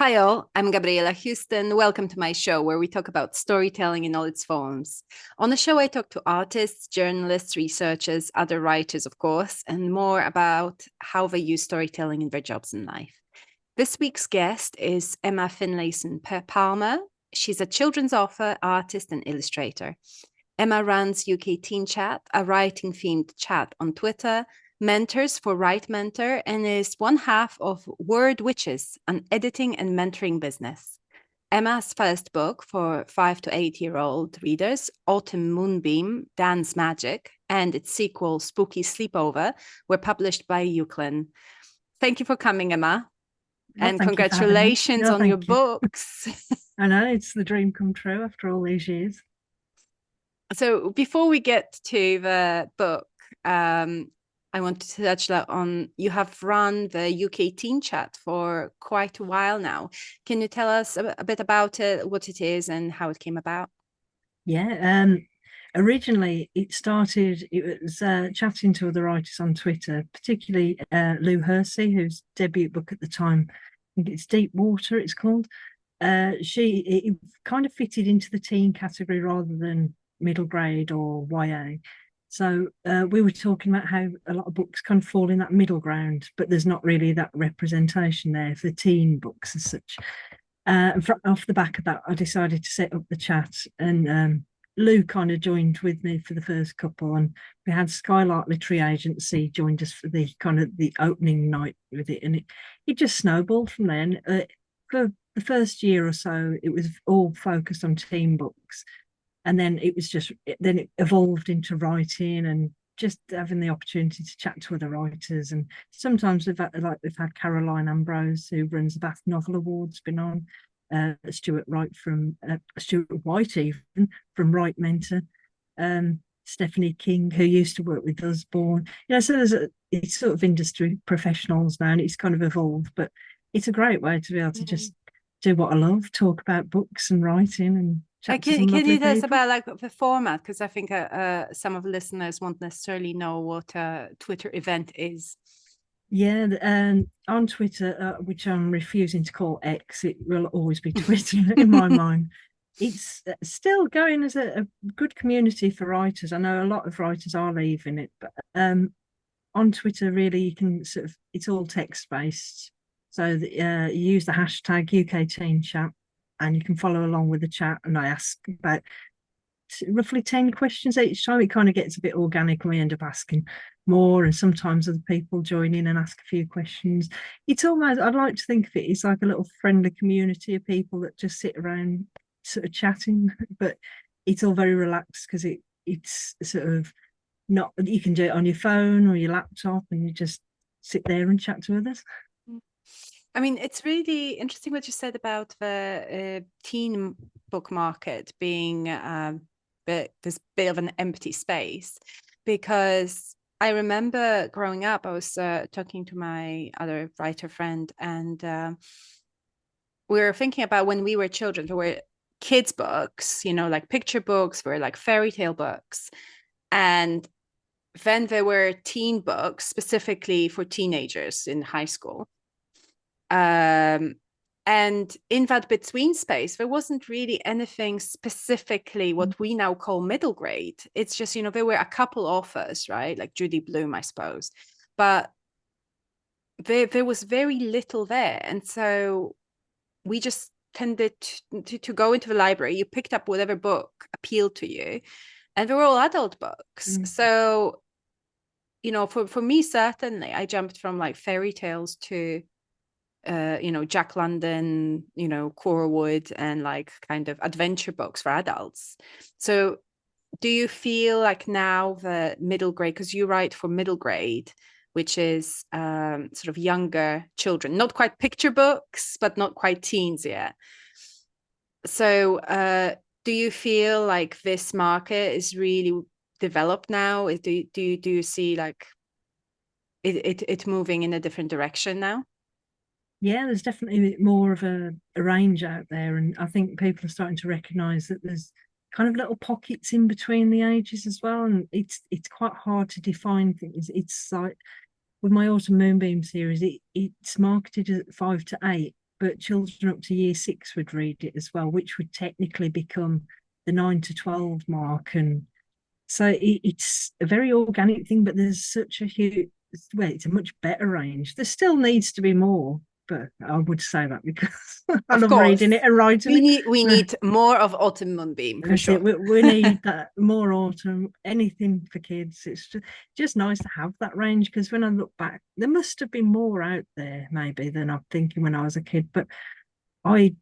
Hi all, I'm Gabriela Houston. Welcome to my show where we talk about storytelling in all its forms. On the show, I talk to artists, journalists, researchers, other writers, of course, and more about how they use storytelling in their jobs in life. This week's guest is Emma Finlayson-Palmer. She's a children's author, artist, and illustrator. Emma runs UK Teen Chat, a writing-themed chat on Twitter, mentors for Write Mentor, and is one half of Word Witches, an editing and mentoring business. Emma's first book for 5 to 8-year-old readers, Autumn Moonbeam, Dance Magic, and its sequel, Spooky Sleepover, were published by Euclid. Thank you for coming, Emma. Well, and thank you for having me. congratulations No, on your thank you. books. I know it's the dream come true after all these years. So before we get to the book, I want to touch on you have run the UK Teen Chat for quite a while now. Can you tell us a bit about it, what it is, and how it came about? Yeah. Originally it was chatting to other writers on Twitter, particularly Lou Hersey, whose debut book at the time, I think it's Deep Water, it's called. It kind of fitted into the teen category rather than middle grade or YA. So we were talking about how a lot of books kind of fall in that middle ground, but there's not really that representation there for teen books as such. Off the back of that, I decided to set up the chat, and Lou kind of joined with me for the first couple, and we had Skylark Literary Agency joined us for the kind of the opening night with it, and it just snowballed from then. For the first year or so, it was all focused on teen books, and then it evolved into writing and just having the opportunity to chat to other writers. And sometimes we've had Caroline Ambrose, who runs the Bath Novel Awards, been on. Stuart White, even from Write Mentor. Stephanie King, who used to work with Usborne. So it's sort of industry professionals now, and it's kind of evolved. But it's a great way to be able to just do what I love, talk about books and writing and chat to some Can lovely you tell us people. about like the format? Because I think some of the listeners won't necessarily know what a Twitter event is. Yeah, on Twitter, which I'm refusing to call X, it will always be Twitter in my mind. It's still going as a good community for writers. I know a lot of writers are leaving it, but on Twitter, really, you can it's all text based. So you use the hashtag UK Teen Chat, and you can follow along with the chat. And I ask about roughly 10 questions each time. It kind of gets a bit organic, and we end up asking more, and sometimes other people join in and ask a few questions. It's almost, I'd like to think of it, it's like a little friendly community of people that just sit around sort of chatting, but it's all very relaxed because it's sort of not, you can do it on your phone or your laptop, and you just sit there and chat to others. I mean, it's really interesting what you said about the teen book market being this bit of an empty space, because I remember growing up, I was talking to my other writer friend, and we were thinking about when we were children, there were kids' books, like picture books, were like fairy tale books. And then there were teen books specifically for teenagers in high school. And in that between space, there wasn't really anything specifically what we now call middle grade. It's just, there were a couple authors, right? Like Judy Blume, I suppose. But there was very little there. And so we just tended to go into the library. You picked up whatever book appealed to you. And they were all adult books. So, for me, certainly, I jumped from like fairy tales to Jack London, Corwood, and like kind of adventure books for adults. So do you feel like now the middle grade, because you write for middle grade, which is sort of younger children, not quite picture books, but not quite teens yet. So do you feel like this market is really developed now? Do you see like it moving in a different direction now? Yeah, there's definitely more of a range out there, and I think people are starting to recognise that there's kind of little pockets in between the ages as well, and it's quite hard to define things. It's like with my Autumn Moonbeam series, it's marketed at 5 to 8, but children up to year 6 would read it as well, which would technically become the 9 to 12 mark. And so it's a very organic thing, but there's such a huge, well, it's a much better range. There still needs to be more, but I would say that because I Of love course, reading it and writing it. we need more of Autumn Moonbeam for That's it. sure. We need that more autumn, anything for kids. It's just nice to have that range, because when I look back, there must have been more out there maybe than I'm thinking when I was a kid. But I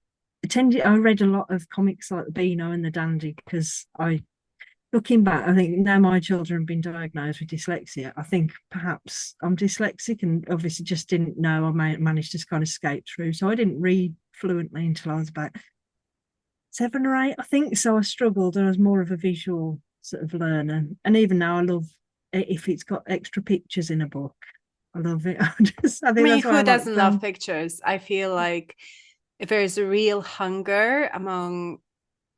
read a lot of comics like the Beano and the Dandy, because looking back, I think now my children have been diagnosed with dyslexia. I think perhaps I'm dyslexic and obviously just didn't know. I managed to kind of skate through. So I didn't read fluently until I was about 7 or 8, I think. So I struggled. I was more of a visual sort of learner. And even now, I love if it's got extra pictures in a book. I love it. I I think mean, that's why I who like doesn't love film. pictures? I feel like if there's a real hunger among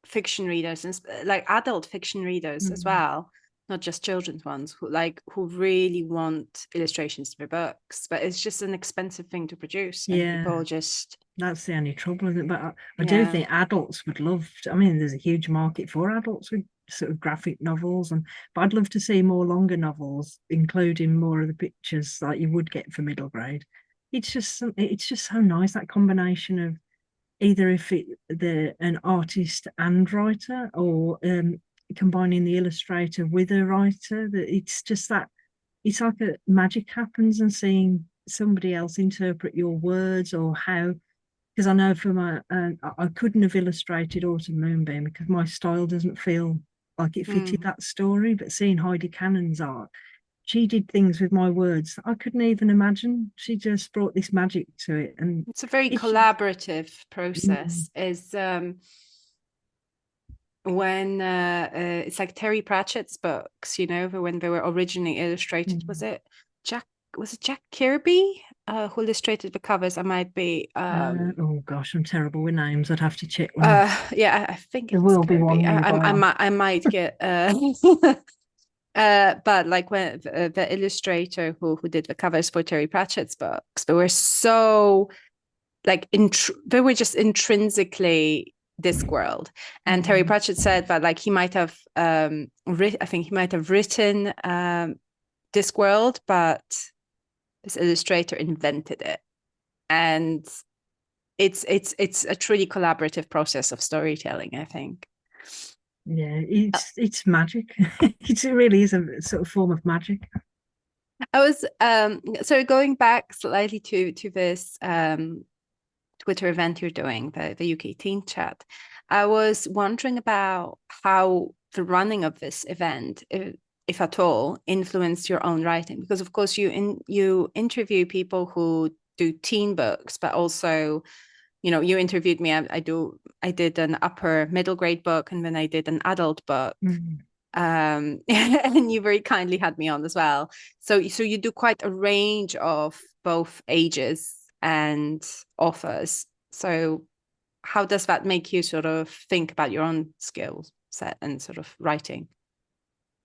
fiction readers and like adult fiction readers as well, not just children's ones, who really want illustrations to their books, but it's just an expensive thing to produce, and Yeah, people just that's the only trouble, isn't it? But I do yeah. think adults would love I mean, there's a huge market for adults with sort of graphic novels, but I'd love to see more longer novels, including more of the pictures like you would get for middle grade. It's just so nice, that combination of either if an artist and writer, or combining the illustrator with a writer. That it's just that it's like a magic happens, and seeing somebody else interpret your words, or how, because I know for I couldn't have illustrated Autumn Moonbeam because my style doesn't feel like it fitted that story. But seeing Heidi Cannon's art, she did things with my words that I couldn't even imagine. She just brought this magic to it, and It's a very it's collaborative process. Is when it's like Terry Pratchett's books, when they were originally illustrated. Was it Jack Kirby who illustrated the covers? I might be oh gosh, I'm terrible with names. I'd have to check when yeah, I think there it was will be one Kirby. nearby. I might get but like when the illustrator who did the covers for Terry Pratchett's books, they were so like they were just intrinsically Discworld. And Terry Pratchett said that like he might have I think he might have written Discworld, but this illustrator invented it. And it's a truly collaborative process of storytelling, I think. Yeah, it's magic. It really is a sort of form of magic. I was so going back slightly to this Twitter event you're doing, the UK Teen Chat. I was wondering about how the running of this event, if at all, influenced your own writing, because of course you interview people who do teen books, but also, you interviewed me. I did an upper middle grade book, and then I did an adult book. And you very kindly had me on as well. So you do quite a range of both ages and authors. So how does that make you sort of think about your own skill set and sort of writing?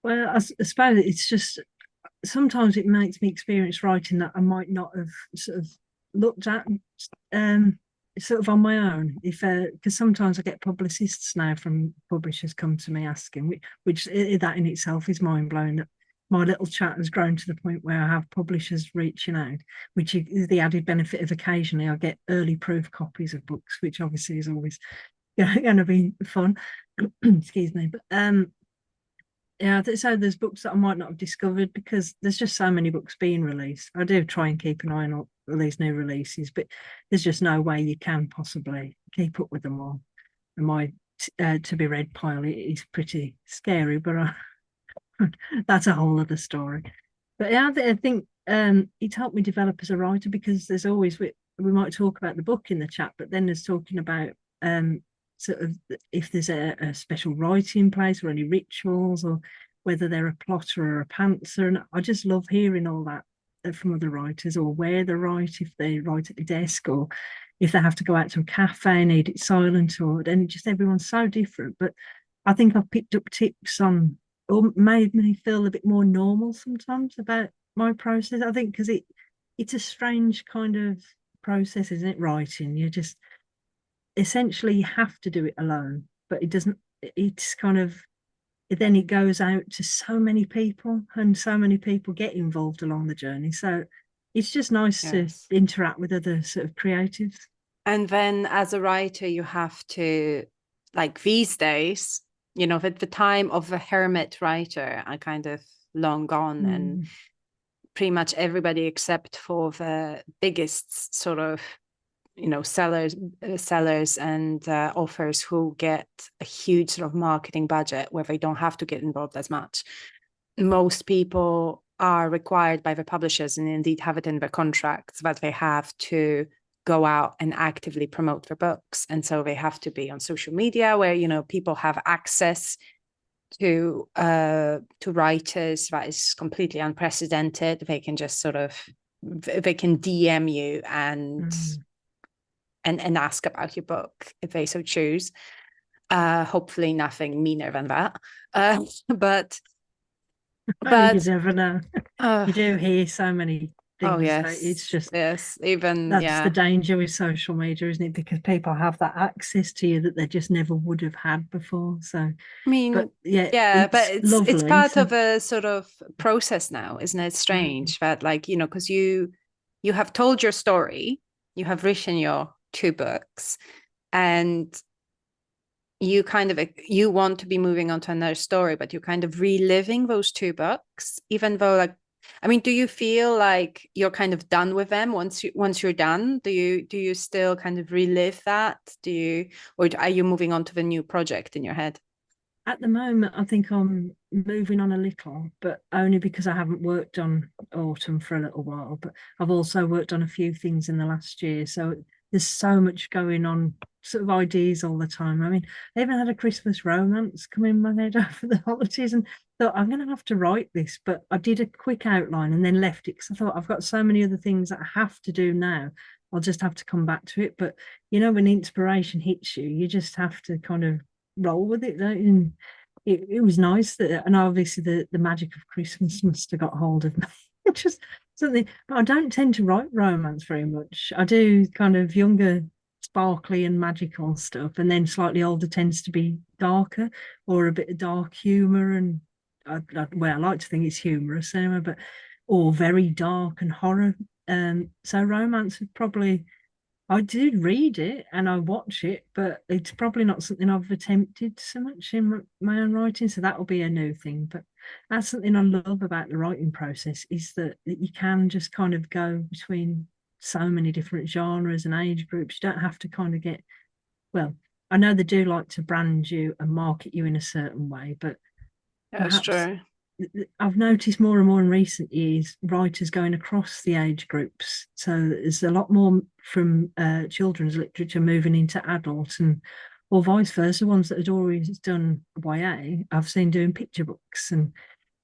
Well, I suppose it's just sometimes it makes me experience writing that I might not have sort of looked at sort of on my own. If because sometimes I get publicists now from publishers come to me asking, which that in itself is mind blowing, that my little chat has grown to the point where I have publishers reaching out, which is the added benefit of occasionally I get early proof copies of books, which obviously is always going to be fun. Excuse me, but yeah, so there's books that I might not have discovered because there's just so many books being released. I do try and keep an eye on all these new releases, but there's just no way you can possibly keep up with them all. And my to be read pile is pretty scary, but that's a whole other story. But yeah, I think it's helped me develop as a writer, because there's always we might talk about the book in the chat, but then there's talking about sort of if there's a special writing place or any rituals, or whether they're a plotter or a pantser. And I just love hearing all that from other writers, or where they write, if they write at the desk, or if they have to go out to a cafe and need it silent, and just everyone's so different. But I think I've picked up tips on, or made me feel a bit more normal sometimes about my process. I think because it's a strange kind of process, isn't it? Writing, you just essentially you have to do it alone, but it doesn't. It's kind of then it goes out to so many people, and so many people get involved along the journey. So it's just nice to Yes. interact with other sort of creatives. And then as a writer, you have to, like these days, at the time of a hermit writer are kind of long gone, and pretty much everybody except for the biggest sort of sellers and authors who get a huge sort of marketing budget where they don't have to get involved as much. Most people are required by the publishers, and indeed have it in their contracts, that they have to go out and actively promote their books. And so they have to be on social media where people have access to writers. That is completely unprecedented. They can just they can DM you and ask about your book if they so choose. Hopefully nothing meaner than that. But You never know. You do hear so many things. Oh yes, so it's just even that's the danger with social media, isn't it? Because people have that access to you that they just never would have had before. So I mean, but but it's it's lovely. part of a sort of process now, isn't it? Strange that because you have told your story, you have written your 2 books, and you you want to be moving on to another story, but you're kind of reliving those 2 books, even though do you feel like you're kind of done with them once you're done? Do you still kind of relive that? Or are you moving on to the new project in your head? At the moment, I think I'm moving on a little, but only because I haven't worked on autumn for a little while. But I've also worked on a few things in the last year. So there's so much going on, sort of ideas all the time. I even had a Christmas romance come in my head over the holidays and thought, I'm going to have to write this. But I did a quick outline and then left it because I thought, I've got so many other things that I have to do now. I'll just have to come back to it. But when inspiration hits you, you just have to kind of roll with it, don't you? And it was nice that, and obviously the magic of Christmas must have got hold of me. Just something, but I don't tend to write romance very much. I do kind of younger, sparkly and magical stuff, and then slightly older tends to be darker or a bit of dark humor. And I like to think it's humorous anyway, but or very dark and horror. So romance would probably I do read it and I watch it, but it's probably not something I've attempted so much in my own writing. So that will be a new thing. But that's something I love about the writing process is that you can just kind of go between so many different genres and age groups. You don't have to kind of well, I know they do like to brand you and market you in a certain way, but That's perhaps true. I've noticed more and more in recent years writers going across the age groups. So there's a lot more from children's literature moving into adult or vice versa. Ones that had always done YA, I've seen doing picture books, and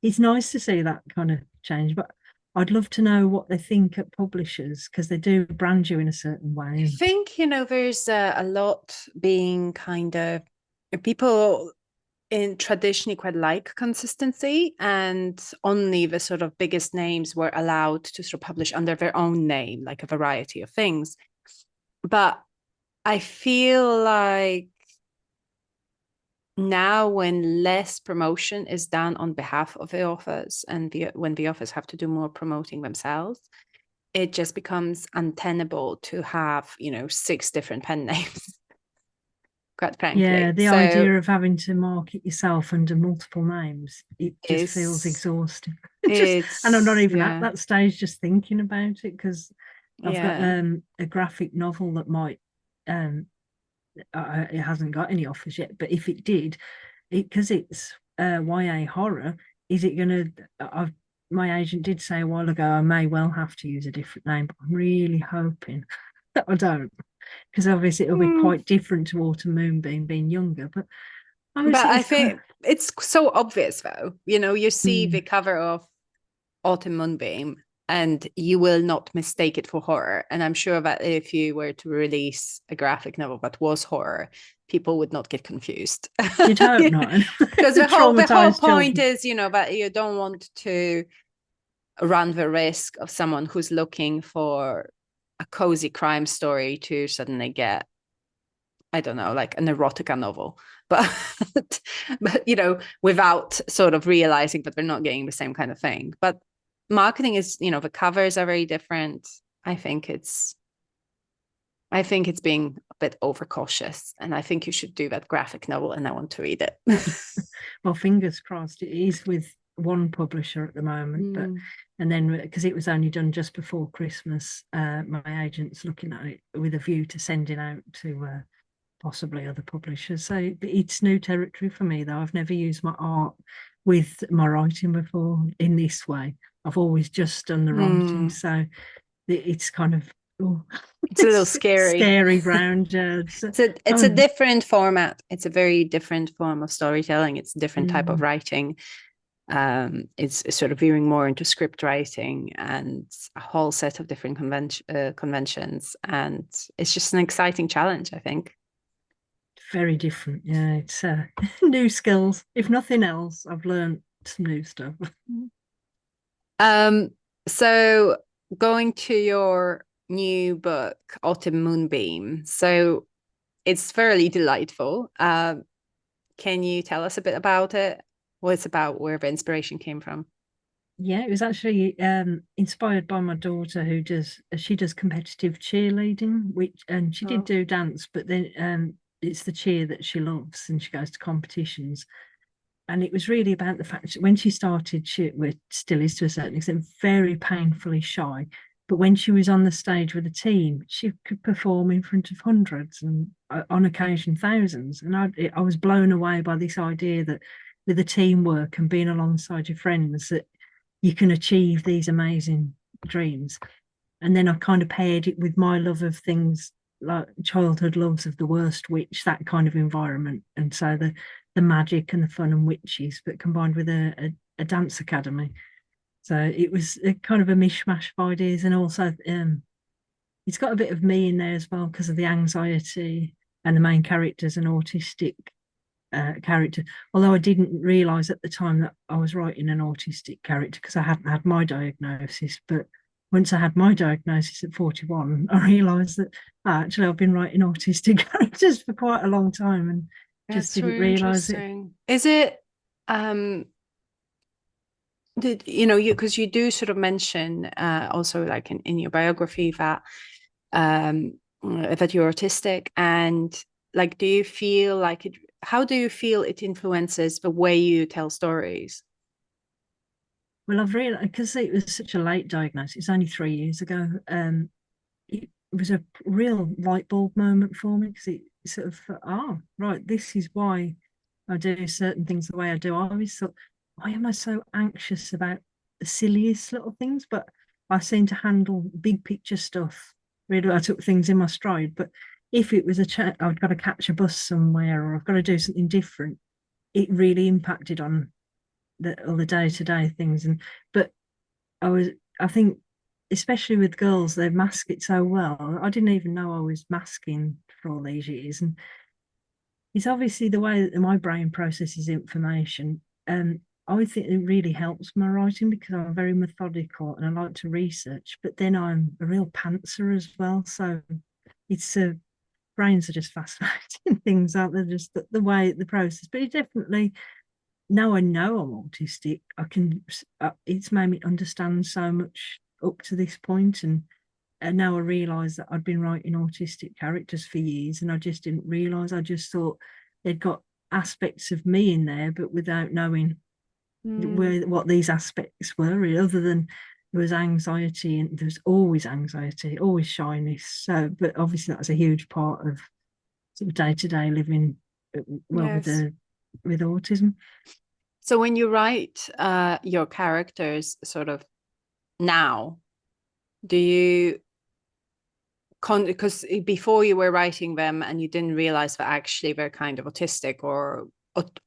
it's nice to see that kind of change. But I'd love to know what they think at publishers because they do brand you in a certain way. I think there's a lot being kind of people in traditionally quite like consistency, and only the sort of biggest names were allowed to sort of publish under their own name, like a variety of things. But I feel like now when less promotion is done on behalf of the authors and when the authors have to do more promoting themselves, it just becomes untenable to have 6 different pen names. Quite Yeah, frankly, the idea of having to market yourself under multiple names, it just feels is exhausting. And I'm not it's even at that stage just thinking about it because I've got yeah. a graphic novel that might it hasn't got any offers yet, but if it did, because it's YA horror, is it gonna my agent did say a while ago I may well have to use a different name, but I'm really hoping that I don't, because obviously it'll be quite different to Autumn Moonbeam being younger. But But obviously I it's kind think it's so obvious though. You see the of, cover of Autumn Moonbeam and you will not mistake it for horror. And I'm sure that if you were to release a graphic novel that was horror, people would not get confused. you'd hope not. Because the whole Traumatized point children. is, that you don't want to run the risk of someone who's looking for a cozy crime story to suddenly get, I don't know, like an erotica novel, but but without sort of realizing that they're not getting the same kind of thing. But marketing is, the covers are very different. I think it's being a bit overcautious, and I think you should do that graphic novel, and I want to read it. Well, fingers crossed. It is with one publisher at the moment, but and then because it was only done just before Christmas, my agent's looking at it with a view to sending out to possibly other publishers. So it's new territory for me, though. I've never used my art with my writing before in this way. I've always just done the writing, so it's kind of it's a little scary ground. It's a different format. It's a very different form of storytelling. It's a different type of writing. It's sort of veering more into script writing and a whole set of different conventions, and it's just an exciting challenge, I think. Very different. Yeah, it's new skills. If nothing else, I've learned some new stuff. So going to your new book, Autumn Moonbeam. So it's fairly delightful. Can you tell us a bit about it? What it's about, where the inspiration came from? Yeah, it was actually inspired by my daughter who does competitive cheerleading, and she did do dance, but then it's the cheer that she loves, and she goes to competitions. And it was really about the fact that when she started, she still is to a certain extent very painfully shy. But when she was on the stage with a team, she could perform in front of hundreds and on occasion thousands. And I was blown away by this idea that with the teamwork and being alongside your friends, that you can achieve these amazing dreams. And then I kind of paired it with my love of things like childhood loves of the worst witch, that kind of environment. And so the magic and the fun and witches, but combined with a dance academy. So it was a kind of a mishmash of ideas, and also it's got a bit of me in there as well because of the anxiety, and the main character's an autistic character. Although I didn't realise at the time that I was writing an autistic character because I hadn't had my diagnosis. But once I had my diagnosis at 41, I realised that actually I've been writing autistic characters for quite a long time and just didn't realise it. Is it because you do sort of mention also like in your biography that that you're autistic, and like do you feel like it, how do you feel it influences the way you tell stories? Well, I've realized because it was such a late diagnosis, it's only 3 years ago. It was a real light bulb moment for me because it sort of, right, this is why I do certain things the way I do. I always thought, why am I so anxious about the silliest little things? But I seem to handle big picture stuff. Really, I took things in my stride. But if it was I've got to catch a bus somewhere or I've got to do something different, it really impacted on all the day-to-day things. But I think, especially with girls, they mask it so well. I didn't even know I was masking for all these years, and it's obviously the way that my brain processes information. I think it really helps my writing because I'm very methodical and I like to research, but then I'm a real pantser as well. So it's brains are just fascinating things, aren't they? Just the way the process, but it definitely, now I know I'm autistic, it's made me understand so much up to this point, and now I realise that I'd been writing autistic characters for years, and I just didn't realise. I just thought they'd got aspects of me in there, but without knowing what these aspects were, really, other than there was anxiety, and there's always anxiety, always shyness. So, but obviously that's a huge part of sort of day-to-day living, well, Yes. with autism. So when you write your characters sort of now, do you because before you were writing them and you didn't realize that actually they're kind of autistic or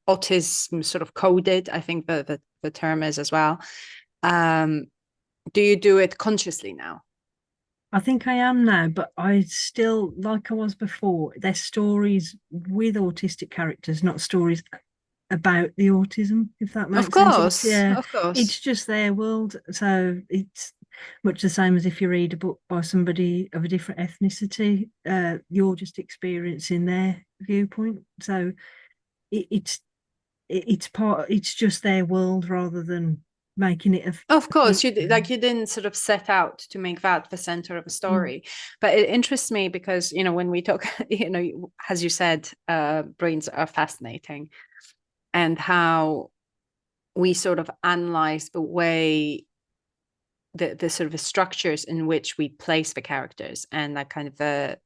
autism sort of coded, I think the term is as well. Do you do it consciously now? I think I am now, but I still, like I was before, they're stories with autistic characters, not stories about the autism, if that makes sense. Of course. It's just their world. So much the same as if you read a book by somebody of a different ethnicity, you're just experiencing their viewpoint. So it's it's just their world rather than making it Of course, you didn't sort of set out to make that the center of a story, but it interests me because when we talk, as you said, brains are fascinating, and how we sort of analyze the way the sort of structures in which we place the characters, and that kind of the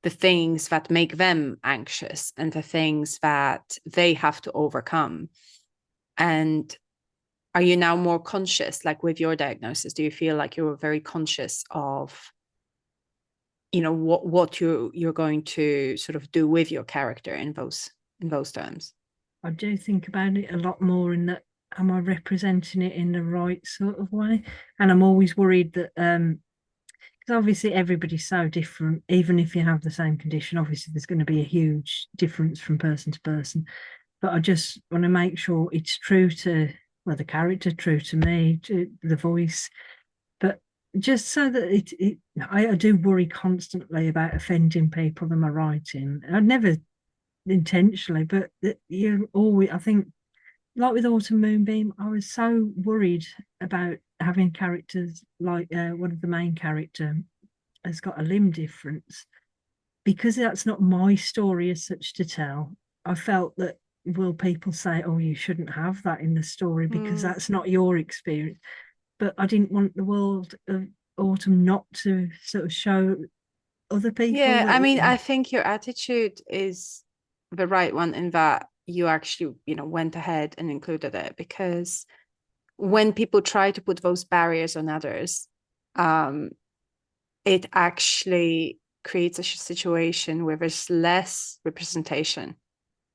things that make them anxious and the things that they have to overcome. And are you now more conscious, like with your diagnosis? Do you feel like you're very conscious of what you're going to sort of do with your character in those terms? I do think about it a lot more in that, am I representing it in the right sort of way? And I'm always worried that because obviously everybody's so different, even if you have the same condition, obviously there's going to be a huge difference from person to person. But I just want to make sure it's true to, well, the character, true to me, to the voice, but just so that I do worry constantly about offending people in my writing. I never intentionally, but you always, I think, like with Autumn Moonbeam, I was so worried about having characters like one of the main character has got a limb difference, because that's not my story as such to tell. I felt that, will people say, oh, you shouldn't have that in the story because that's not your experience? But I didn't want the world of Autumn not to sort of show other people. Yeah, I mean, I think your attitude is the right one in that you actually, went ahead and included it, because when people try to put those barriers on others, it actually creates a situation where there's less representation,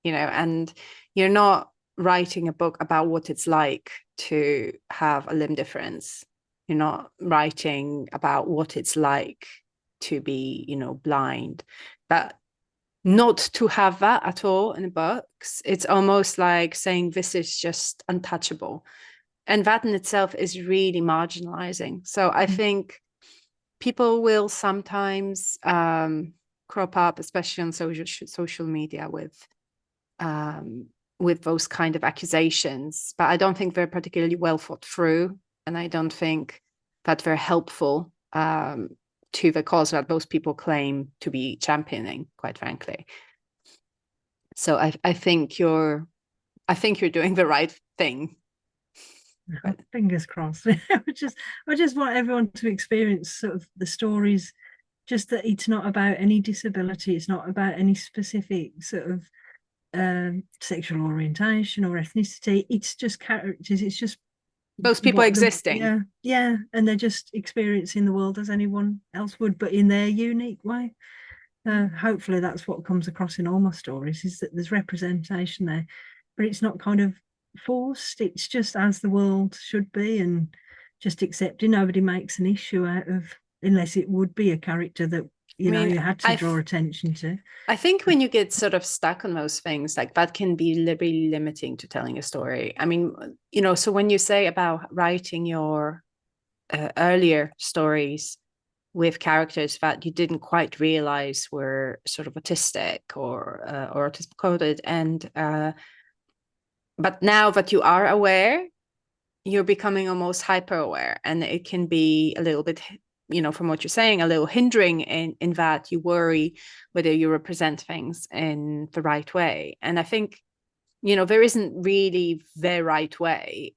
and you're not writing a book about what it's like to have a limb difference. You're not writing about what it's like to be, blind. But not to have that at all in the books, it's almost like saying this is just untouchable. And that in itself is really marginalizing. So I think people will sometimes crop up, especially on social media, with those kind of accusations, but I don't think they're particularly well thought through, and I don't think that they're helpful to the cause that those people claim to be championing, quite frankly. So I think you're doing the right thing. But fingers crossed. I just want everyone to experience sort of the stories, just that it's not about any disability, it's not about any specific sort of sexual orientation or ethnicity. It's just characters. It's just those people existing. Yeah, and they're just experiencing the world as anyone else would, but in their unique way. Hopefully that's what comes across in all my stories, is that there's representation there, but it's not kind of forced. It's just as the world should be, and just accepting. Nobody makes an issue out of, unless it would be a character that you had to draw attention to. I think when you get sort of stuck on those things, like that can be really limiting to telling a story. I mean, so when you say about writing your earlier stories with characters that you didn't quite realize were sort of autistic or autism coded, and but now that you are aware, you're becoming almost hyper aware, and it can be a little bit, from what you're saying, a little hindering in that you worry whether you represent things in the right way. And I think, there isn't really the right way,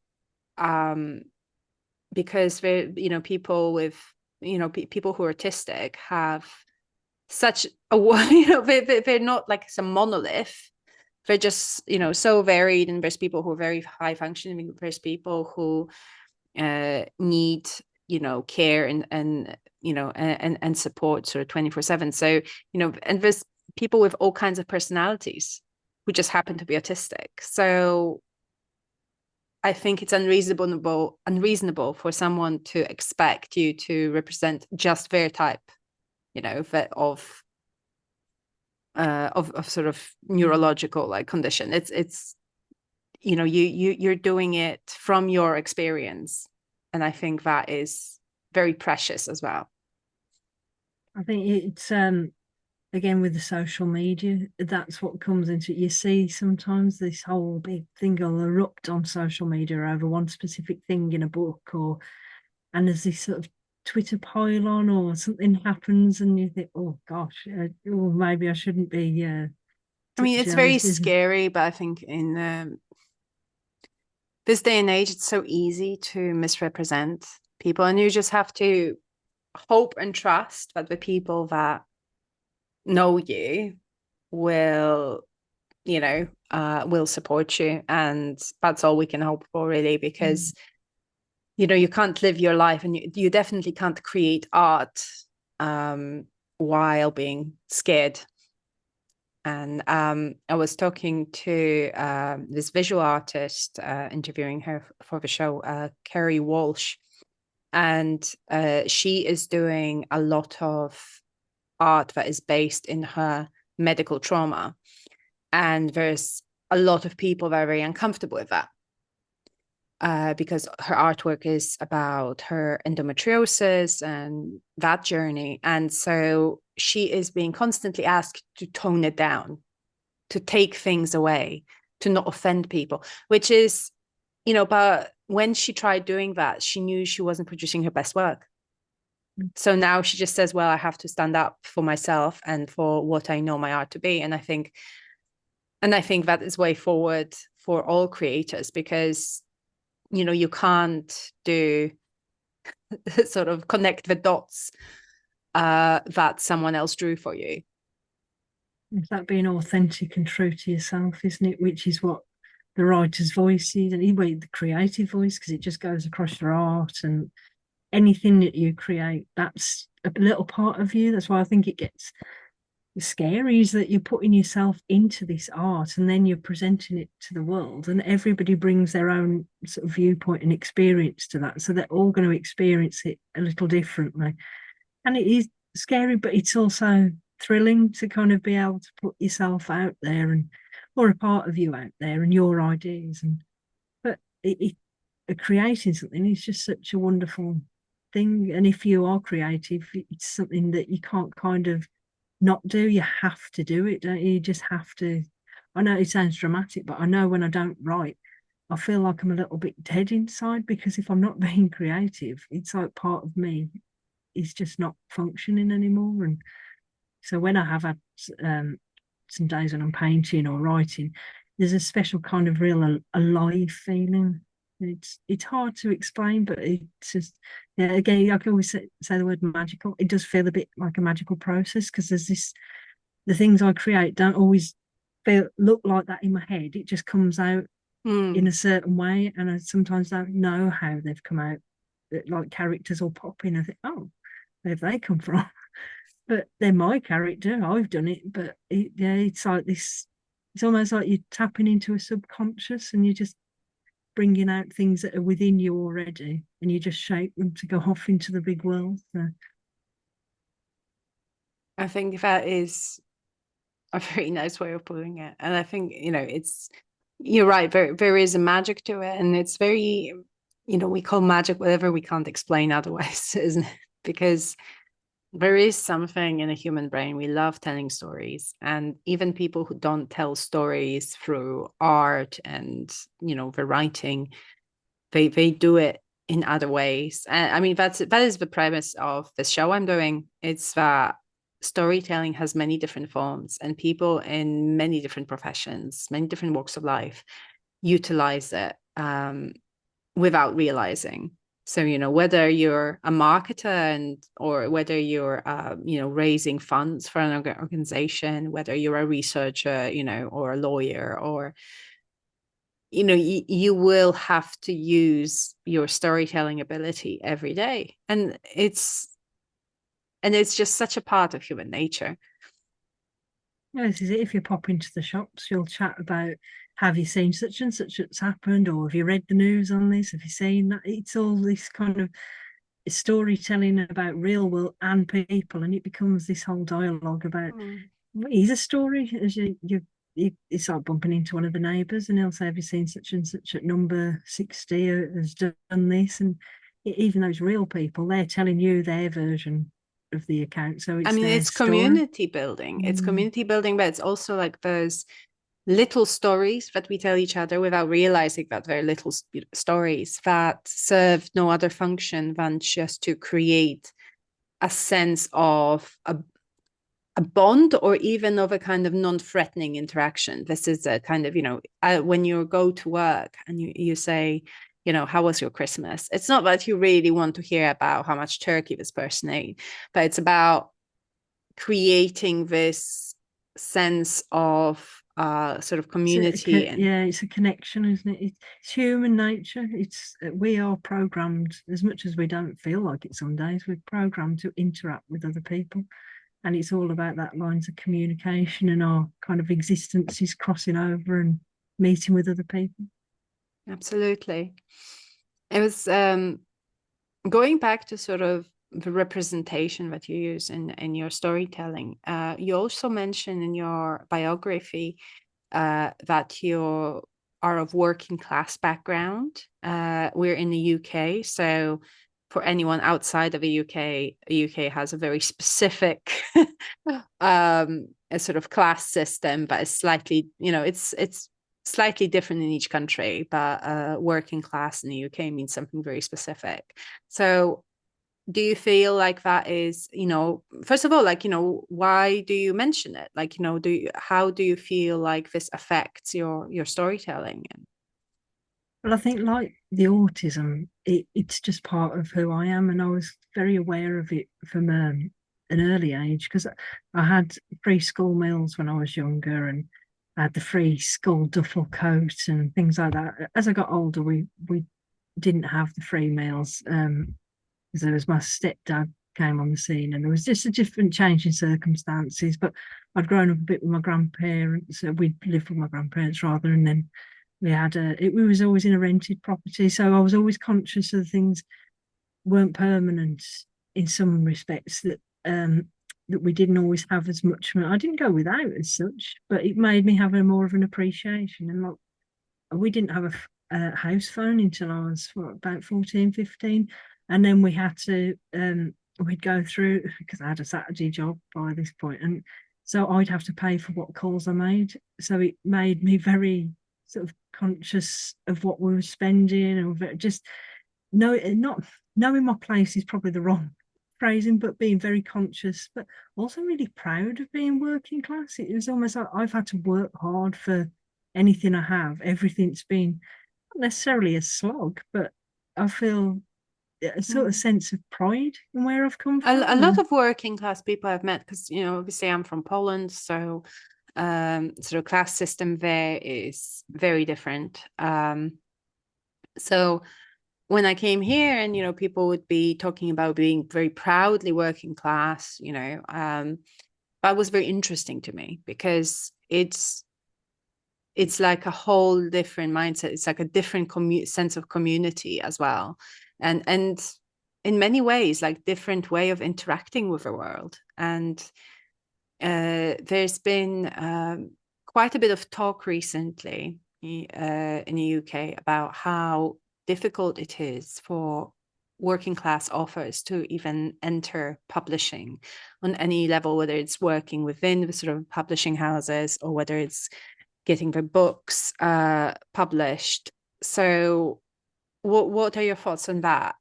because people with, people who are autistic have such a, they're not like some monolith. They're just, so varied, and there's people who are very high functioning, there's people who need, care and support sort of 24/7. So, and there's people with all kinds of personalities who just happen to be autistic. So I think it's unreasonable for someone to expect you to represent just their type, of sort of neurological like condition. It's you're doing it from your experience, and I think that is very precious as well. I think it's again with the social media, that's what comes into it. You see sometimes this whole big thing will erupt on social media over one specific thing in a book, and there's this sort of Twitter pile-on, or something happens and you think, oh gosh, or maybe I shouldn't be I mean, it's very scary, but I think in this day and age, it's so easy to misrepresent people, and you just have to hope and trust that the people that know you will, will support you. And that's all we can hope for, really, because you can't live your life, and you definitely can't create art while being scared. And I was talking to this visual artist, interviewing her for the show, Kerry Walsh, and she is doing a lot of art that is based in her medical trauma. And there's a lot of people that are very uncomfortable with that. Because her artwork is about her endometriosis and that journey. And so she is being constantly asked to tone it down, to take things away, to not offend people, which is, but when she tried doing that, she knew she wasn't producing her best work. So now she just says, well, I have to stand up for myself and for what I know my art to be. And I think that is way forward for all creators, because you can't do sort of connect the dots that someone else drew for you. It's that being authentic and true to yourself, isn't it? Which is what the writer's voice is, and anyway, the creative voice, because it just goes across your art and anything that you create. That's a little part of you. That's why I think it gets scary, is that you're putting yourself into this art and then you're presenting it to the world, and everybody brings their own sort of viewpoint and experience to that, so they're all going to experience it a little differently. And it is scary, but it's also thrilling to kind of be able to put yourself out there, and or a part of you out there and your ideas. And but creating something is just such a wonderful thing. And if you are creative, it's something that you can't kind of not do. You have to do it, don't you? You just have to. I know it sounds dramatic, but I know when I don't write, I feel like I'm a little bit dead inside, because if I'm not being creative, it's like part of me is just not functioning anymore. And so when I have had some days when I'm painting or writing, there's a special kind of real alive feeling. It's hard to explain, but it's just, yeah, again, I can always say the word magical. It does feel a bit like a magical process, because the things I create don't always look like that in my head. It just comes out in a certain way, and I sometimes don't know how they've come out. Like characters will pop in and think, oh, where have they come from? But they're my character. I've done it, but it's like this. It's almost like you're tapping into a subconscious, and you're just bringing out things that are within you already, and you just shape them to go off into the big world. So. I think that is a very nice way of putting it. And I think, you're right, there is a magic to it. And it's very, we call magic whatever we can't explain otherwise, isn't it? Because there is something in the human brain. We love telling stories. And even people who don't tell stories through art and, the writing, they do it in other ways. And I mean, that is the premise of the show I'm doing. It's that storytelling has many different forms, and people in many different professions, many different walks of life utilize it without realizing. So, whether you're a marketer or whether you're, raising funds for an organization, whether you're a researcher, or a lawyer, or, you will have to use your storytelling ability every day. And it's just such a part of human nature. Yeah, this is it. If you pop into the shops, you'll chat about, have you seen such and such that's happened, or have you read the news on this? Have you seen that? It's all this kind of storytelling about real world and people, and it becomes this whole dialogue about what is a story. As it's like bumping into one of the neighbours, and he'll say, have you seen such and such at number 60 has done this? And even those real people, they're telling you their version of the account. So I it's mean, their it's story. community building. It's community building, but it's also like those little stories that we tell each other without realizing that they're little stories that serve no other function than just to create a sense of a bond, or even of a kind of non-threatening interaction. This is a kind of, when you go to work and you say, how was your Christmas? It's not that you really want to hear about how much turkey this person ate, but it's about creating this sense of sort of community. Yeah, it's a connection, isn't it? It's human nature. We are programmed, as much as we don't feel like it some days, we're programmed to interact with other people. And it's all about that lines of communication and our kind of existences crossing over and meeting with other people. Absolutely. It was going back to sort of the representation that you use in your storytelling. You also mentioned in your biography that you are of working class background. We're in the UK, so for anyone outside of the UK, the UK has a very specific a sort of class system, but it's slightly, it's slightly different in each country. But working class in the UK means something very specific. So do you feel like that is, first of all, like, why do you mention it? Like, how do you feel like this affects your storytelling? Well, I think like the autism, it's just part of who I am, and I was very aware of it from an early age because I had free school meals when I was younger, and I had the free school duffel coat and things like that. As I got older, we didn't have the free meals because there was my stepdad came on the scene, and there was just a different change in circumstances. But I'd grown up a bit with my grandparents. We'd lived with my grandparents rather, and then we was always in a rented property, so I was always conscious of things weren't permanent in some respects, that we didn't always have as much. I didn't go without as such, but it made me have a more of an appreciation. And like, we didn't have a house phone until I was about 14, 15. And then we had to we'd go through, because I had a Saturday job by this point, and so I'd have to pay for what calls I made. So it made me very sort of conscious of what we were spending, or just not knowing my place is probably the wrong phrasing, but being very conscious, but also really proud of being working class. It was almost like I've had to work hard for anything I have. Everything's been not necessarily a slog, but I feel a sort of sense of pride in where I've come from. A lot of working class people I've met, because obviously I'm from Poland, so sort of class system there is very different. So when I came here, and people would be talking about being very proudly working class, that was very interesting to me, because it's like a whole different mindset. It's like a different sense of community as well, and in many ways, like different way of interacting with the world. And there's been quite a bit of talk recently in the UK about how difficult it is for working class authors to even enter publishing on any level, whether it's working within the sort of publishing houses or whether it's getting their books published. So what are your thoughts on that?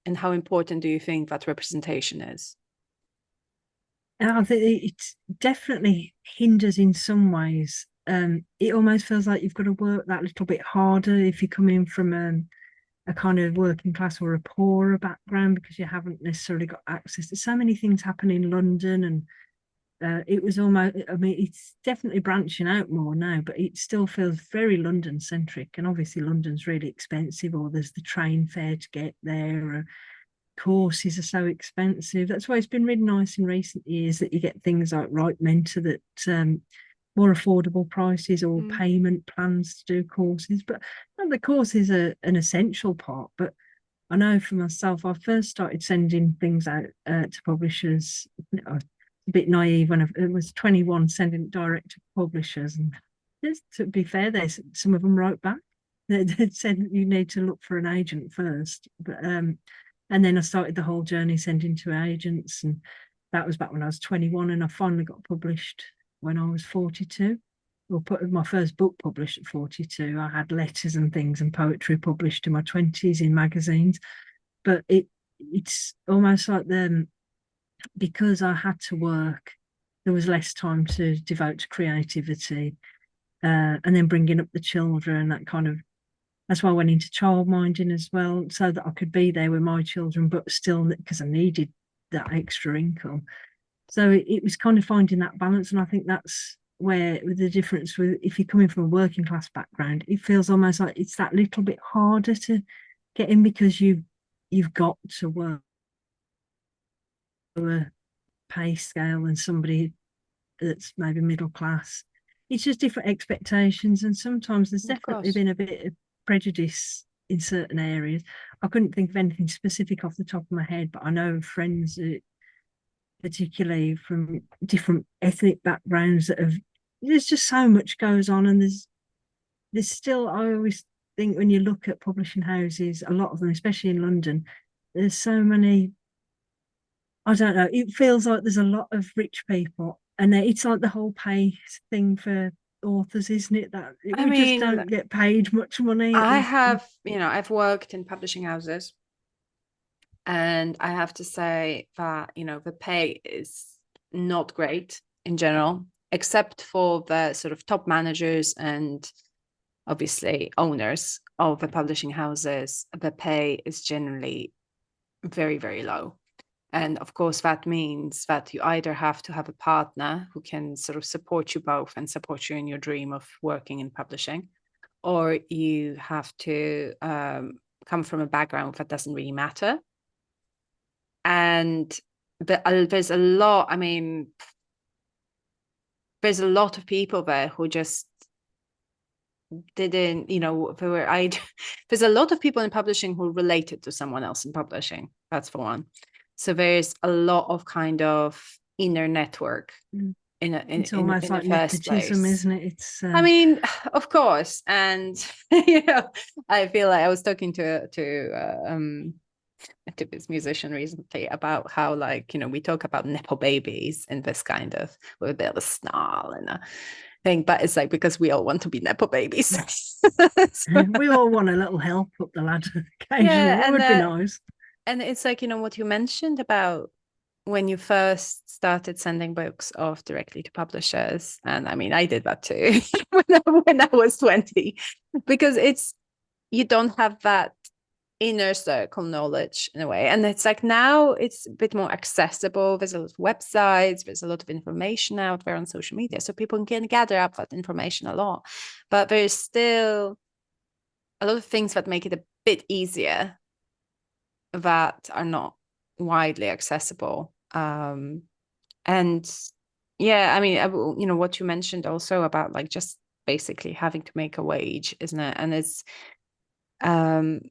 And how important do you think that representation is? And I think it definitely hinders in some ways. It almost feels like you've got to work that little bit harder if you come in from a kind of working class or a poorer background, because you haven't necessarily got access to so many things happen in London. And it was almost, I mean, it's definitely branching out more now, but it still feels very London centric. And obviously, London's really expensive, or there's the train fare to get there. Courses are so expensive. That's why it's been really nice in recent years that you get things like Right Mentor, that more affordable prices, or payment plans to do courses. But the courses are an essential part. But I know for myself, I first started sending things out to publishers. A bit naive when I was 21, sending it direct to publishers. And just to be fair, some of them wrote back. They said you need to look for an agent first. But and then I started the whole journey sending to agents, and that was back when I was 21, and I finally got published when I was 42. Or put my first book published at 42. I had letters and things and poetry published in my 20s in magazines. But it's almost like because I had to work, there was less time to devote to creativity. And then bringing up the children, that's why I went into childminding as well, so that I could be there with my children, but still, because I needed that extra income. So it was kind of finding that balance. And I think that's where with the difference with if you're coming from a working class background, it feels almost like it's that little bit harder to get in because you've got to work a pay scale than somebody that's maybe middle class. It's just different expectations, and sometimes there's definitely been a bit of prejudice in certain areas. I couldn't think of anything specific off the top of my head, but I know friends, particularly from different ethnic backgrounds, there's just so much goes on, and there's still, I always think when you look at publishing houses, a lot of them, especially in London, there's so many, I don't know, it feels like there's a lot of rich people, and it's like the whole pay thing for authors, isn't it? That we just don't get paid much money. I've worked in publishing houses, and I have to say that, the pay is not great in general, except for the sort of top managers and obviously owners of the publishing houses. The pay is generally very, very low. And of course, that means that you either have to have a partner who can sort of support you both and support you in your dream of working in publishing, or you have to come from a background that doesn't really matter. And there's a lot, there's a lot of people there who just didn't, there's a lot of people in publishing who related to someone else in publishing. That's for one. So there's a lot of kind of inner network it's almost in like the first nepotism, place. isn't it? It's of course. And I feel like I was talking to this musician recently about how, we talk about nepo babies in this kind of with a bit of a snarl and a thing, but it's like because we all want to be nepo babies. We all want a little help up the ladder occasionally. It would be nice. And it's like, what you mentioned about when you first started sending books off directly to publishers. And I did that too when I was 20, because you don't have that inner circle knowledge in a way. And it's like now it's a bit more accessible. There's a lot of websites, there's a lot of information out there on social media. So people can gather up that information a lot. But there's still a lot of things that make it a bit easier that are not widely accessible. And yeah, what you mentioned also about just basically having to make a wage, isn't it? And it's and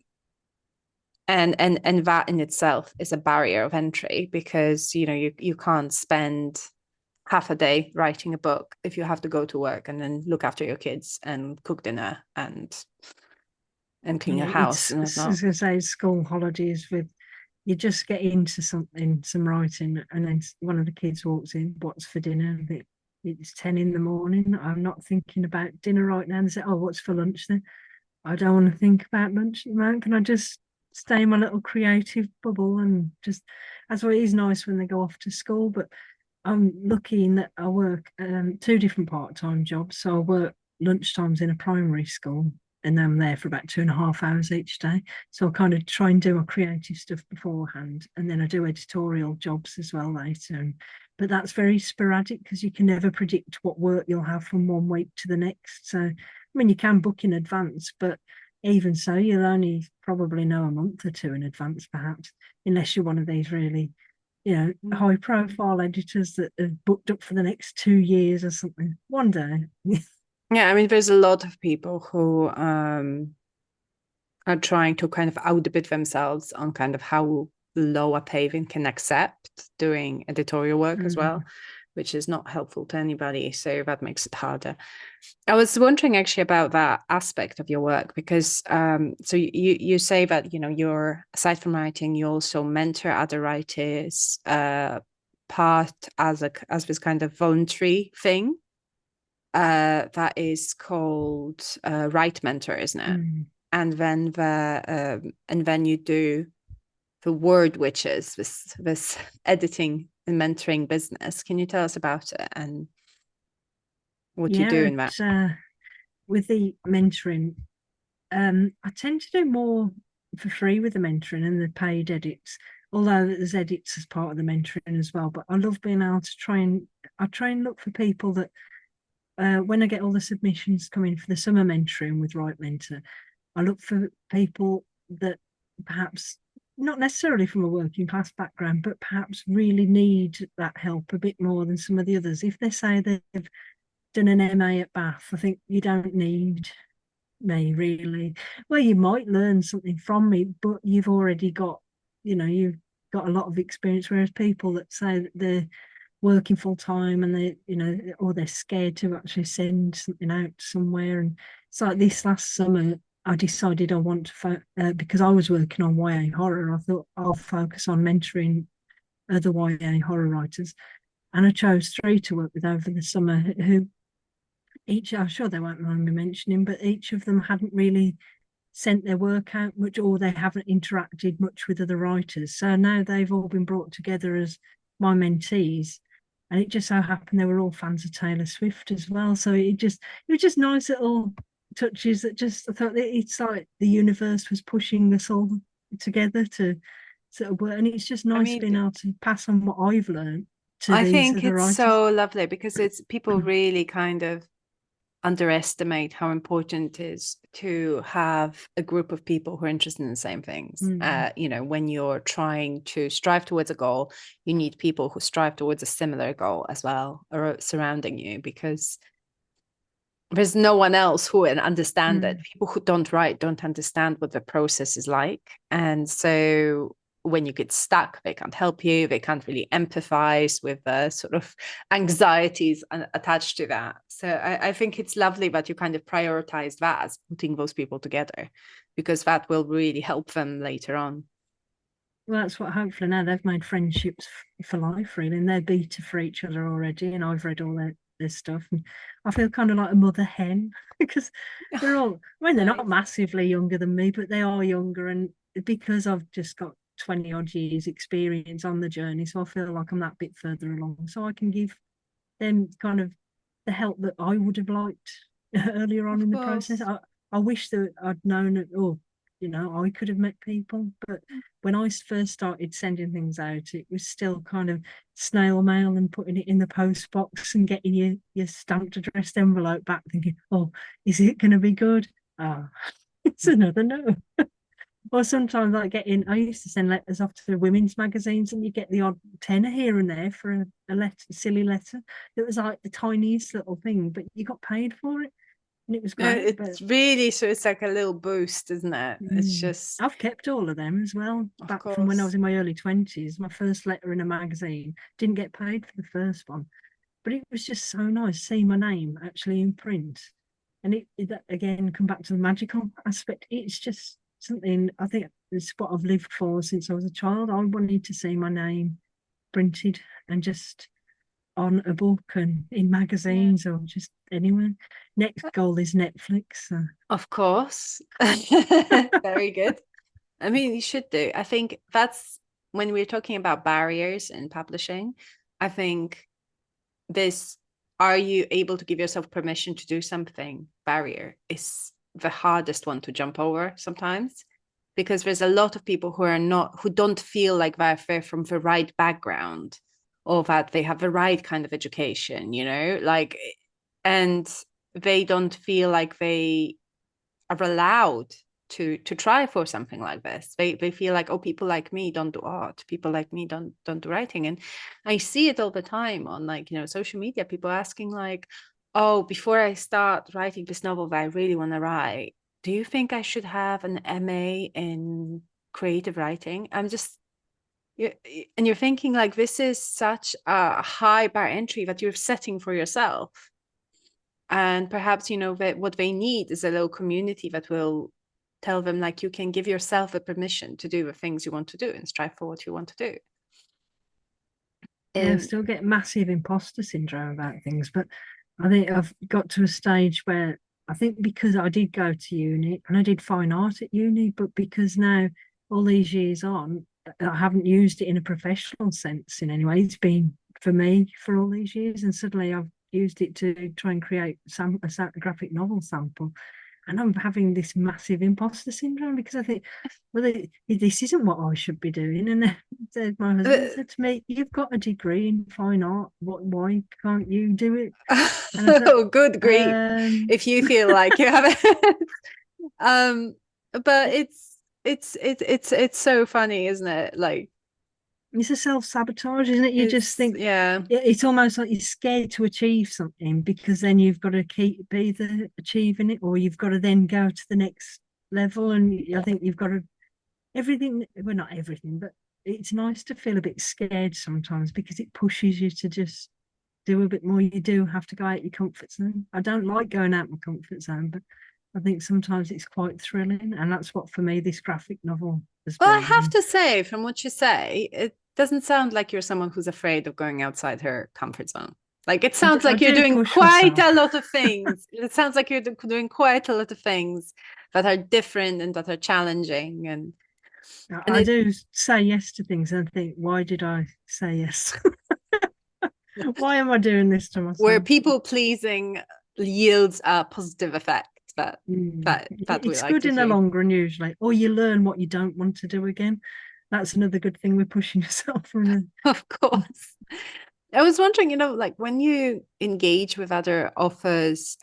that in itself is a barrier of entry, because you can't spend half a day writing a book if you have to go to work and then look after your kids and cook dinner and clean your house. I was going to say school holidays you just get into some writing, and then one of the kids walks in, what's for dinner? It's 10 in the morning. I'm not thinking about dinner right now. And they say, oh, what's for lunch then? I don't want to think about lunch, man. Can I just stay in my little creative bubble? And just, that's why it is nice when they go off to school. But I'm lucky in that I work 2 different part-time jobs. So I work lunchtimes in a primary school, and I'm there for about 2.5 hours each day. So I kind of try and do my creative stuff beforehand, and then I do editorial jobs as well later. But that's very sporadic because you can never predict what work you'll have from one week to the next. So, you can book in advance, but even so, you'll only probably know a month or 2 in advance, perhaps, unless you're one of these really, high profile editors that have booked up for the next 2 years or something. One day. Yeah, there's a lot of people who are trying to kind of outbid themselves on kind of how low a pay they can accept doing editorial work as well. which is not helpful to anybody. So that makes it harder. I was wondering actually about that aspect of your work, because so you say that, you know, you're, aside from writing, you also mentor other writers, part as this kind of voluntary thing, that is called Write Mentor, isn't it? And then you do the Word Witches, this editing and mentoring business. Can you tell us about it and what you do in that? With the mentoring, I tend to do more for free with the mentoring and the paid edits, although there's edits as part of the mentoring as well. But I love being able to try and look for people that, when I get all the submissions coming for the summer mentoring with Write Mentor, I look for people that perhaps not necessarily from a working class background, but perhaps really need that help a bit more than some of the others. If they say they've done an MA at Bath, I think you don't need me really. Well, you might learn something from me, but you've already got, you've got a lot of experience. Whereas people that say that they're working full time and or they're scared to actually send something out somewhere. And it's like this last summer, I decided I want to, because I was working on YA horror, I thought I'll focus on mentoring other YA horror writers. And I chose 3 to work with over the summer who each, I'm sure they won't mind me mentioning, but each of them hadn't really sent their work out much, or they haven't interacted much with other writers. So now they've all been brought together as my mentees. And it just so happened they were all fans of Taylor Swift as well. So it was just nice little touches that just, I thought it's like the universe was pushing us all together to sort of work. And it's just nice being able to pass on what I've learned to I these think other it's writers. so lovely, because it's people really kind of underestimate how important it is to have a group of people who are interested in the same things. You know, when you're trying to strive towards a goal, you need people who strive towards a similar goal as well, or surrounding you, because there's no one else who will understand it. People who don't write don't understand what the process is like. And so when you get stuck, they can't help you. They can't really empathize with the sort of anxieties attached to that. So I think it's lovely that you kind of prioritize that as putting those people together, because that will really help them later on. Well, that's what hopefully now they've made friendships for life, really, and they're beta for each other already. And I've read all their stuff, and I feel kind of like a mother hen because they're all, I mean, they're not massively younger than me, but they are younger. And because I've just got 20 odd years experience on the journey, so I feel like I'm that bit further along. So I can give them kind of the help that I would have liked earlier on in the process. I wish that I'd known it, or I could have met people, but when I first started sending things out, it was still kind of snail mail and putting it in the post box and getting your stamped addressed envelope back, thinking, oh, is it going to be good? Ah, it's another no. Or sometimes I used to send letters off to women's magazines, and you get the odd tenner here and there for a letter, silly letter. It was like the tiniest little thing, but you got paid for it. And it was great. It's really, so it's like a little boost, isn't it? It's just, I've kept all of them as well, back from when I was in my early 20s. My first letter in a magazine, didn't get paid for the first one, but it was just so nice seeing my name actually in print. And that again, come back to the magical aspect. It's just something, I think it's what I've lived for since I was a child. I wanted to see my name printed and just on a book and in magazines or just anywhere. Next goal is Netflix. of course. Very good. I mean, you should do. I think that's when we're talking about barriers in publishing. I think this, are you able to give yourself permission to do something, barrier is the hardest one to jump over sometimes, because there's a lot of people who don't feel like they're from the right background, or that they have the right kind of education, like, and they don't feel like they are allowed to try for something like this. They feel like, oh, people like me don't do art, people like me don't do writing. And I see it all the time on, like, social media, people asking like, oh, before I start writing this novel that I really want to write, do you think I should have an MA in creative writing? I'm just and you're thinking like this is such a high bar entry that you're setting for yourself. And perhaps, that what they need is a little community that will tell them like you can give yourself a permission to do the things you want to do and strive for what you want to do. Yeah, I still get massive imposter syndrome about things, but I think I've got to a stage where I think because I did go to uni and I did fine art at uni, but because now all these years on, I haven't used it in a professional sense in any way. It's been for me for all these years, and suddenly I've used it to try and create a graphic novel sample. And I'm having this massive imposter syndrome because I think, well, this isn't what I should be doing. And then my husband said to me, "You've got a degree in fine art. Why can't you do it?" And I thought, Oh, good grief. If you feel like you have it. But it's so funny, isn't it? Like, it's a self-sabotage, isn't it? You just think, yeah, it's almost like you're scared to achieve something because then you've got to keep either achieving it or you've got to then go to the next level. And I think you've got to everything, well, not everything, but it's nice to feel a bit scared sometimes because it pushes you to just do a bit more. You do have to go out your comfort zone. I don't like going out my comfort zone, but I think sometimes it's quite thrilling, and that's what for me this graphic novel has well, I been. have to say, from what you say, it doesn't sound like you're someone who's afraid of going outside her comfort zone. Like, it sounds like you're doing quite a lot of things. It sounds like you're doing quite a lot of things that are different and that are challenging. And I do say yes to things and think, why did I say yes? Why am I doing this to myself? Where people pleasing yields a positive effect that it's good in the long run usually, or you learn what you don't want to do again. That's another good thing with pushing yourself. Of course. I was wondering, like when you engage with other authors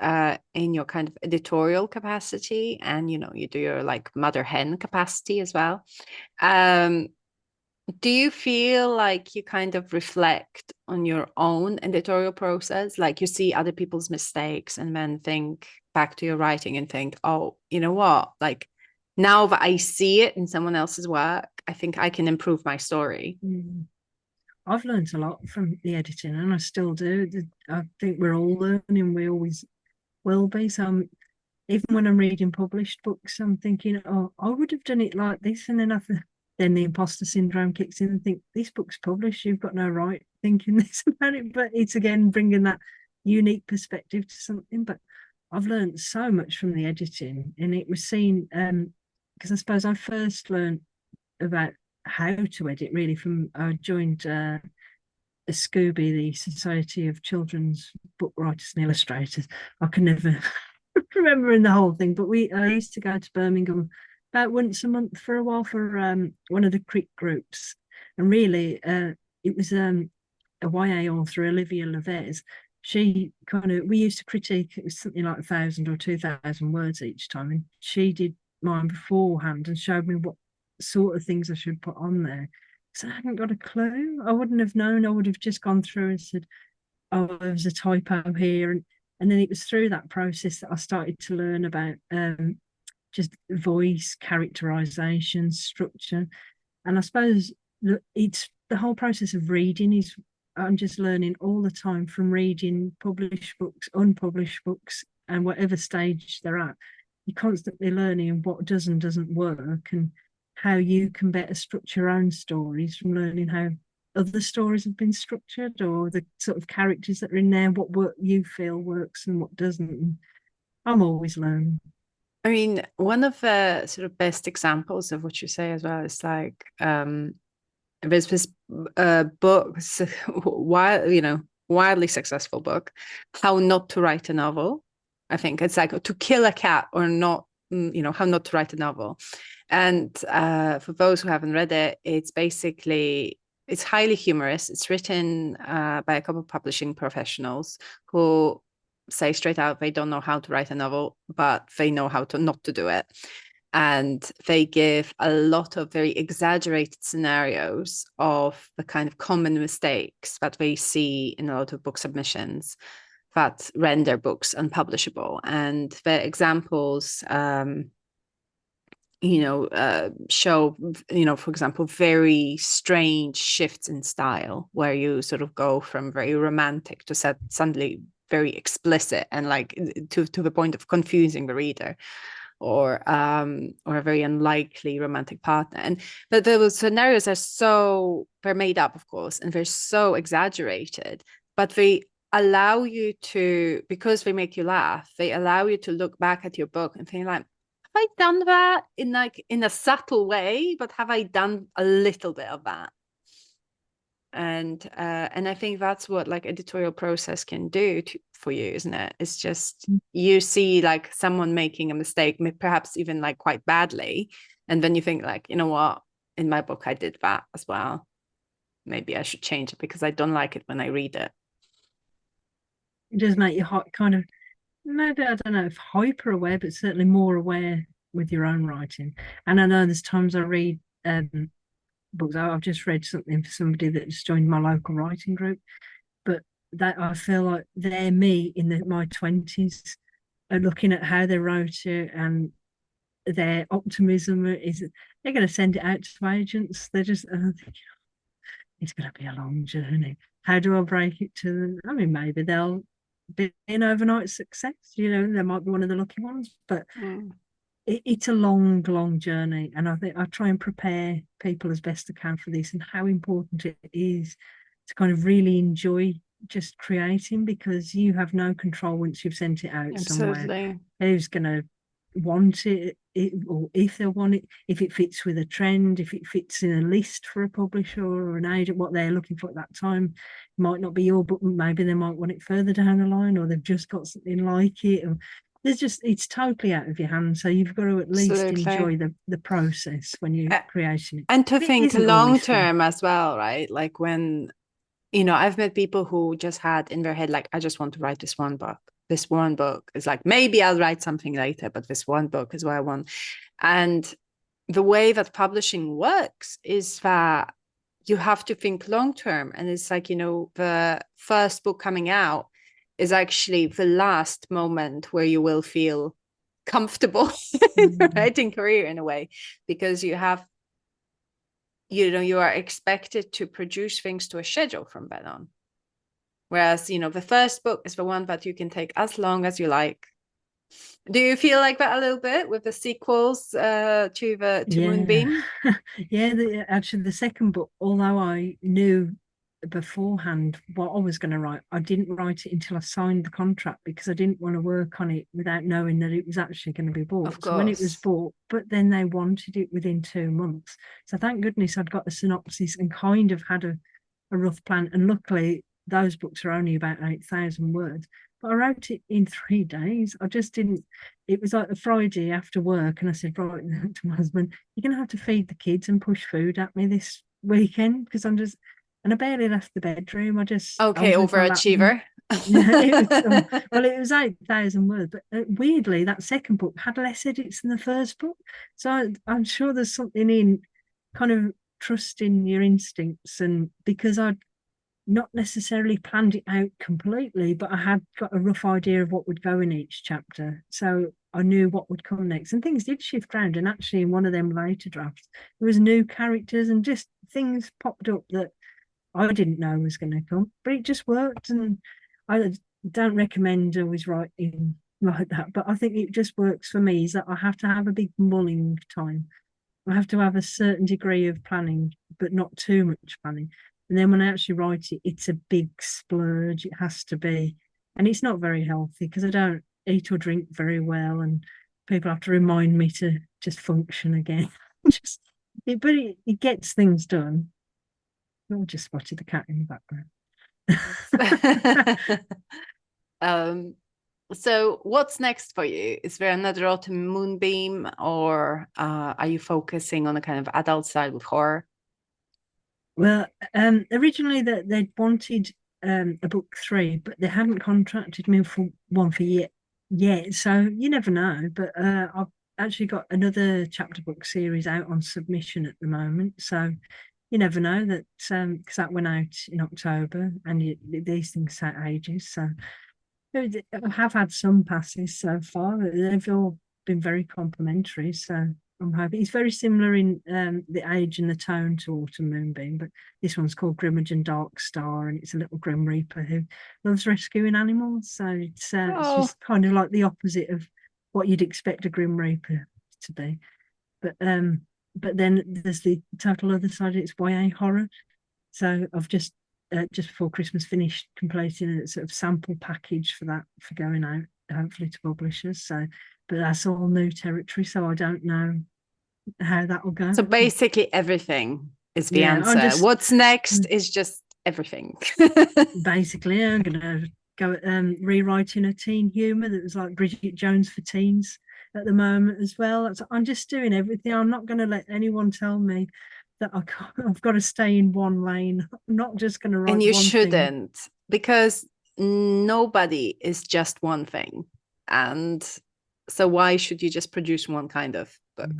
in your kind of editorial capacity and, you do your like mother hen capacity as well. Do you feel like you kind of reflect on your own editorial process? Like you see other people's mistakes and then think back to your writing and think, oh, you know what? Like now that I see it in someone else's work, I think I can improve my story. I've learned a lot from the editing and I still do. I think we're all learning. We always will be. So even when I'm reading published books, I'm thinking, oh, I would have done it like this. And then the imposter syndrome kicks in and think, this book's published. You've got no right thinking this about it. But it's again bringing that unique perspective to something. But I've learned so much from the editing, and it was seen because I suppose I first learned about how to edit really from I joined Scooby, the Society of Children's Book Writers and Illustrators. I can never remembering the whole thing, but I used to go to Birmingham about once a month for a while for one of the Crick groups, and really it was a YA author, Olivia Levez. She we used to critique, it was something like 1,000 or 2,000 words each time, and she did mine beforehand and showed me what sort of things I should put on there. So I hadn't got a clue. I wouldn't have known. I would have just gone through and said, oh, there was a typo here. And then it was through that process that I started to learn about just voice, characterization, structure. And I suppose it's the whole process of reading is I'm just learning all the time from reading published books, unpublished books, and whatever stage they're at. You're constantly learning what does and doesn't work and how you can better structure your own stories from learning how other stories have been structured or the sort of characters that are in there, what work you feel works and what doesn't. I'm always learning. I mean, one of the sort of best examples of what you say as well is like there's this book, wildly successful book, How Not to Write a Novel. I think it's like To Kill a Cat or Not, How Not to Write a Novel. And for those who haven't read it, it's highly humorous. It's written by a couple of publishing professionals who say straight out they don't know how to write a novel, but they know how to not to do it. And they give a lot of very exaggerated scenarios of the kind of common mistakes that we see in a lot of book submissions that render books unpublishable. And the examples show, for example, very strange shifts in style where you sort of go from very romantic to suddenly very explicit and like to the point of confusing the reader, or a very unlikely romantic partner. But those scenarios they're made up, of course, and they're so exaggerated, but they allow you to, because they make you laugh, they allow you to look back at your book and think like, have I done that in a subtle way, but have I done a little bit of that? And I think that's what like editorial process can do for you, isn't it? It's just you see like someone making a mistake, perhaps even like quite badly, and then you think like, you know what, in my book I did that as well. Maybe I should change it because I don't like it when I read it. It does make you kind of, maybe, I don't know if hyper aware, but certainly more aware with your own writing. And I know there's times I read books. I've just read something for somebody that's joined my local writing group, but that I feel like they're me in my 20s, looking at how they wrote it and their optimism is they're going to send it out to agents. They're just thinking, it's going to be a long journey. How do I break it to them? I mean, maybe they'll be an overnight success. They might be one of the lucky ones, but it's a long, long journey. And I think I try and prepare people as best I can for this, and how important it is to kind of really enjoy just creating, because you have no control once you've sent it out somewhere. Who's going to want it, or if they want it, if it fits with a trend, if it fits in a list for a publisher or an agent, what they're looking for at that time. It might not be your book, maybe they might want it further down the line, or they've just got something like it, or it's totally out of your hands. So you've got to at least enjoy the process when you're creating it. And to think long term as well, right? Like when, I've met people who just had in their head, like, I just want to write this one book. This one book is like, maybe I'll write something later, but this one book is what I want. And the way that publishing works is that you have to think long term. And it's like, the first book coming out is actually the last moment where you will feel comfortable in your writing career in a way, because you are expected to produce things to a schedule from then on. Whereas, the first book is the one that you can take as long as you like. Do you feel like that a little bit with the sequels to Moonbeam? Yeah, actually, the second book, although I knew beforehand what I was going to write, I didn't write it until I signed the contract, because I didn't want to work on it without knowing that it was actually going to be bought. Of course. So when it was bought, but then they wanted it within 2 months. So thank goodness I'd got the synopsis and kind of had a rough plan. And luckily, those books are only about 8,000 words. But I wrote it in 3 days. I just didn't. It was like a Friday after work, and I said, right, to my husband, you're going to have to feed the kids and push food at me this weekend, because I'm just. And I barely left the bedroom. Okay, overachiever. It was 8,000 words, but weirdly, that second book had less edits than the first book. So I'm sure there's something in kind of trusting your instincts, and because I'd not necessarily planned it out completely, but I had got a rough idea of what would go in each chapter. So I knew what would come next. And things did shift around. And actually, in one of them later drafts, there was new characters and just things popped up that I didn't know was going to come, but it just worked. And I don't recommend always writing like that, but I think it just works for me, is that I have to have a big mulling time. I have to have a certain degree of planning, but not too much planning. And then when I actually write it, it's a big splurge. It has to be. And it's not very healthy, because I don't eat or drink very well. And people have to remind me to just function again. But it gets things done. I just spotted the cat in the background. So what's next for you? Is there another autumn Moonbeam, or are you focusing on a kind of adult side with horror? Well, originally they'd wanted a book 3, but they hadn't contracted me for one for yet. So you never know. But I've actually got another chapter book series out on submission at the moment. So you never know that, because that went out in October, and these things take ages. So I have had some passes so far. They've all been very complimentary. So I'm hoping it's very similar in the age and the tone to Autumn Moonbeam, but this one's called Grimmagen Dark Star, and it's a little Grim Reaper who loves rescuing animals. So it's Oh, just kind of like the opposite of what you'd expect a Grim Reaper to be. But then there's the total other side. It's YA horror. So I've just before Christmas finished completing a sort of sample package for that for going out, hopefully to publishers. So, but that's all new territory, so I don't know how that will go. so basically everything is the Yeah, I'm answer. just What's next is just everything. basically I'm gonna go rewriting a teen humor that was like Bridget Jones for teens at the moment as well. I'm just doing everything. I'm not going to let anyone tell me that I've got to stay in one lane. I'm not just going to write And you one thing. shouldn't, because nobody is just one thing. And so why should you just produce one kind of book?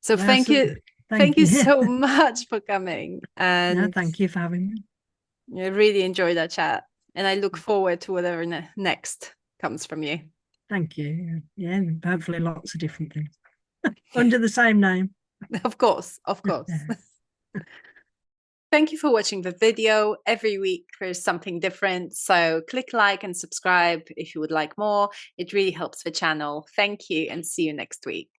So Yeah, thank you. Thank Thank you you. so much for coming. No, And thank you for having me. I really enjoyed that chat. And I look forward to whatever next comes from you. Thank you. Yeah, hopefully lots of different things under the same name. Of course, of course. Thank you for watching the video. Every week there's something different. So click like and subscribe if you would like more. It really helps the channel. Thank you and see you next week.